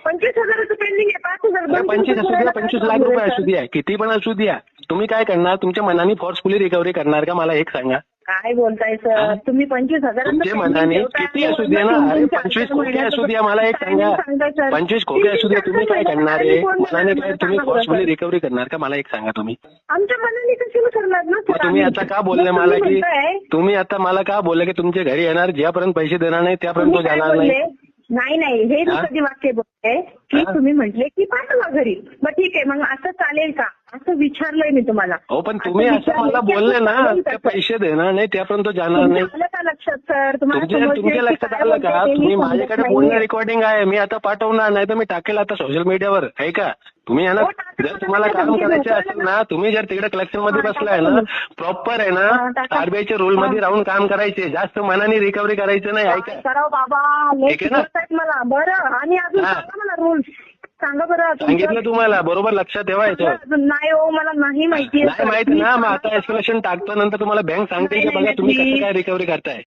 25,000चं pending आहे, 5,000. 25 असू द्या, 25 लाख रुपये असू द्या, किती पण असू द्या, तुम्ही काय करणार? तुमच्या मनाने फोर्सफुली रिकव्हरी करणार का? मला एक सांगा. काय बोलताय सर तुम्ही? 25,000 तुमच्या मनाने किती असू द्या ना, अरे 25 खोके असू द्या, मला एक सांगा. 25 खोके असू द्या, तुम्ही काय करणार आहे? मनाने काय तुम्ही फोर्सफुली रिकव्हरी करणार का? मला एक सांगा तुम्ही. आमच्या मनाने कशाला करणार ना मग तुम्ही आता का बोलले मला की तुम्ही आता मला का बोलले की तुमच्या घरी येणार, ज्यापर्यंत पैसे देणार नाही त्यापर्यंत तो जाणार नाही? नाही हे मी कधी वाक्य बोलते की तुम्ही म्हटले की पाठवा घरी. मग ठीक आहे, मग असं चालेल का असं विचारलंय मी तुम्हाला. हो पण तुम्ही असं मला बोलले ना ते पैसे देणार नाही त्यापर्यंत तो जाणार नाही. आलं का लक्षात सर? तुमच्या लक्षात आलं का? तुम्ही माझ्याकडे बोलणं रेकॉर्डिंग आहे, मी आता पाठवणार नाही तर मी टाकेल आता सोशल मीडियावर, आहे का? तुम्ही आहे ना, जर तुम्हाला काम करायचं असेल ना, तुम्ही जर तिकडे कलेक्शन मध्ये बसलाय ना, प्रॉपर आहे ना, आरबीआयच्या रूल मध्ये राहून काम करायचे, जास्त मनाने रिकव्हरी करायचं नाही, ऐका. करावं बाबा, ठीक आहे ना? मला बरं. आणि अजून सांगा मला रूल्स सांगा बरं. सांगितलं तुम्हाला, बरोबर लक्षात ठेवा याच्यावर. नाही हो, मला नाही माहिती. नाही माहिती ना, मग आता एस्केलेशन टाकतो, नंतर तुम्हाला बँक सांगते की बघा तुम्ही कसं काय रिकव्हरी करताय.